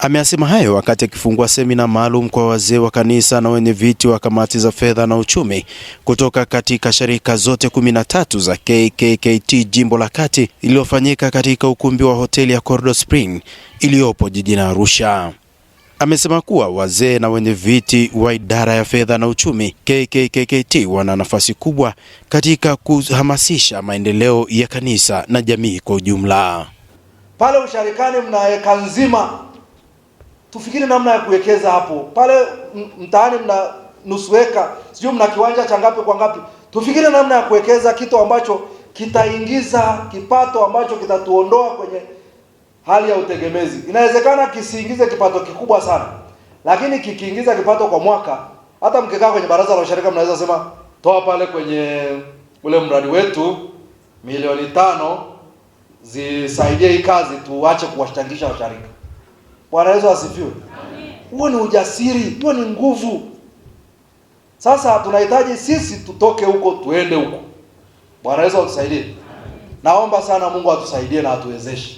Ameyasema hayo wakati akifungua semina maalum kwa wazee wa kanisa na wenye viti wa kamati za fedha na uchumi kutoka katika sharika zote 13 za KKKT Jimbo la Kati, iliyofanyika katika ukumbi wa hoteli ya Corridor Spring iliyopo jijini Arusha. Amesema kuwa wazee na wenye viti wa idara ya fedha na uchumi KKKT wana nafasi kubwa katika kuhamasisha maendeleo ya kanisa na jamii kwa ujumla. Pale usharikani mna eka nzima, tufikiri namna ya kuwekeza hapo. Pale mtaani mna nusu eka, sio mna kiwanja cha ngapi kwa ngapi. Tufikiri namna ya kuwekeza kitu ambacho kitaingiza kipato ambacho kitatuondoa kwenye hali ya utegemezi. Inawezekana kisiingize kipato kikubwa sana, lakini kikiingiza kipato kwa mwaka, hata mkikaa kwenye baraza la usharika mnaweza sema toa pale kwenye ule mradi wetu milioni 5 zisaidie hii kazi, tuache kuwashtangisha washarika. Bwana Yesu asifiwe. Huo ni ujasiri, huo ni nguvu. Sasa tunahitaji sisi tutoke huko tuende huko. Bwana Yesu atusaidie. Naomba sana Mungu atusaidie na atuwezeshe.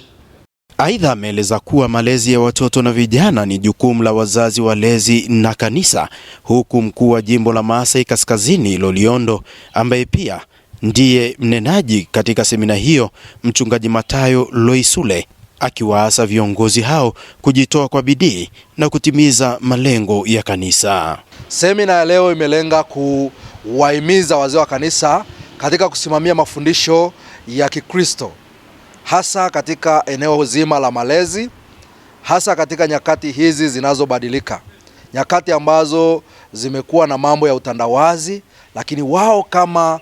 Aidha, ameeleza kuwa malezi ya watoto na vijana ni jukumu la wazazi, walezi na kanisa, huku mkuu wa jimbo la Maasai Kaskazini Loliondo, ambaye pia ndiye mnenaji katika semina hiyo, Mchungaji Matayo Loisule, akiwaasa viongozi hao kujitoa kwa bidii na kutimiza malengo ya kanisa. Semina ya leo imelenga kuwahimiza wazee wa kanisa katika kusimamia mafundisho ya Kikristo, hasa katika eneo zima la malezi, hasa katika nyakati hizi zinazobadilika, nyakati ambazo zimekuwa na mambo ya utandawazi, lakini wao kama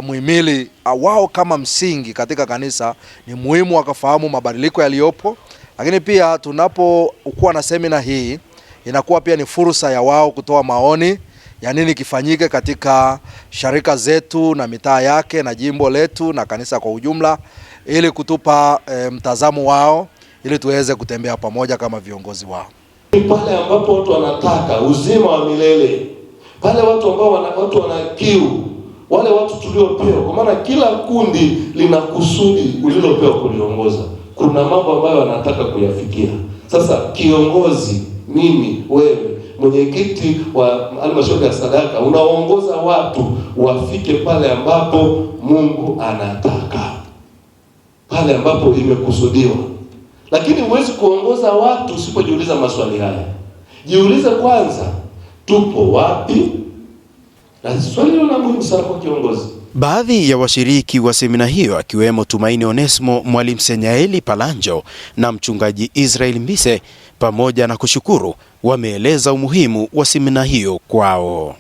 muhimili, wao kama msingi katika kanisa, ni muhimu wakafahamu mabadiliko yaliyopo. Lakini pia tunapokuwa na semina hii, inakuwa pia ni fursa ya wao kutoa maoni ya nini kifanyike katika sharika zetu na mitaa yake na jimbo letu na kanisa kwa ujumla, ili kutupa mtazamo wao, ili tuweze kutembea pamoja kama viongozi wao. Pale ambapo watu wanataka uzima wa milele, pale watu ambao watu wana kiu, wale watu tuliopewa, kwa maana kila kundi lina kusudi ulilopewa kuliongoza. Kuna mambo ambayo wanataka kuyafikia. Sasa kiongozi, mimi, wewe, mwenyekiti wa halmashauri ya sadaka, unaongoza watu wafike pale ambapo Mungu anataka, pale ambapo imekusudiwa. Lakini huwezi kuongoza watu usipojiuliza maswali haya. Jiulize kwanza, tupo wapi? Na swali hilo ni muhimu sana kwa kiongozi. Baadhi ya washiriki wa semina hiyo, akiwemo Tumaini Onesmo, Mwalimu Senyaeli Palanjo na Mchungaji Israel Mbise, pamoja na kushukuru, wameeleza umuhimu wa semina hiyo kwao.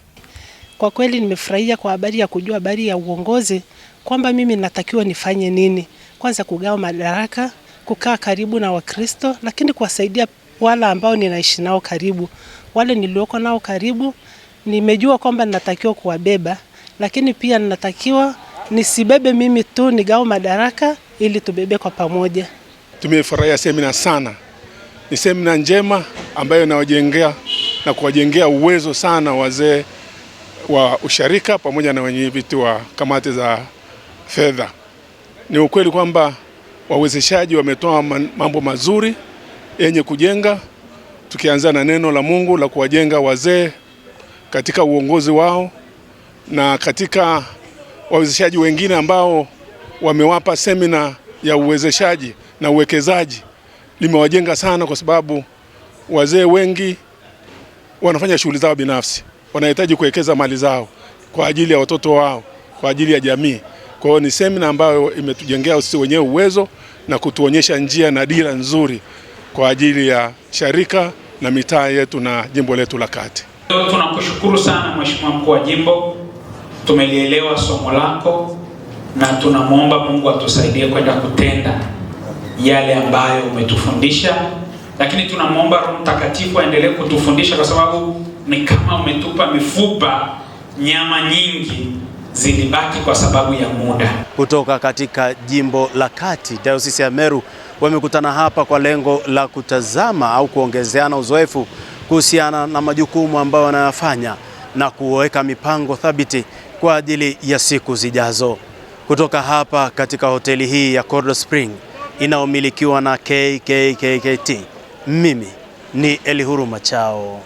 Kwa kweli nimefurahia kwa habari ya kujua habari ya uongozi, kwamba mimi natakiwa nifanye nini. Kwanza kugawa madaraka, kukaa karibu na Wakristo, lakini kuwasaidia wale ambao ninaishi nao karibu. Wale nilioko nao karibu, nimejua kwamba ninatakiwa kuwabeba, lakini pia ninatakiwa nisibebe mimi tu, nigawe madaraka ili tubebe kwa pamoja. Tumefurahia semina sana. Ni semina njema ambayo inawajengea na kuwajengea uwezo sana wazee wa usharika pamoja na wenye viti wa kamati za fedha. Ni ukweli kwamba wawezeshaji wametoa mambo mazuri yenye kujenga, tukianza na neno la Mungu la kuwajenga wazee katika uongozi wao, na katika wawezeshaji wengine ambao wamewapa semina ya uwezeshaji na uwekezaji, limewajenga sana, kwa sababu wazee wengi wanafanya shughuli zao binafsi, wanahitaji kuwekeza mali zao kwa ajili ya watoto wao, kwa ajili ya jamii. Kwa hiyo ni semina ambayo imetujengea sisi wenyewe uwezo na kutuonyesha njia na dira nzuri kwa ajili ya sharika na mitaa yetu na jimbo letu la Kati. Tunakushukuru sana Mheshimiwa Mkuu wa Jimbo, tumelielewa somo lako na tunamwomba Mungu atusaidie kwenda kutenda yale ambayo umetufundisha, lakini tunamwomba Roho Mtakatifu aendelee kutufundisha, kwa sababu ni kama umetupa mifupa, nyama nyingi zilibaki kwa sababu ya muda. Kutoka katika jimbo la Kati, Dayosisi ya Meru, wamekutana hapa kwa lengo la kutazama au kuongezeana uzoefu kuhusiana na majukumu ambayo wanayafanya na kuweka mipango thabiti kwa ajili ya siku zijazo. Kutoka hapa katika hoteli hii ya Corridor Spring inayomilikiwa na KKKT, mimi Ni Elihuru Machao.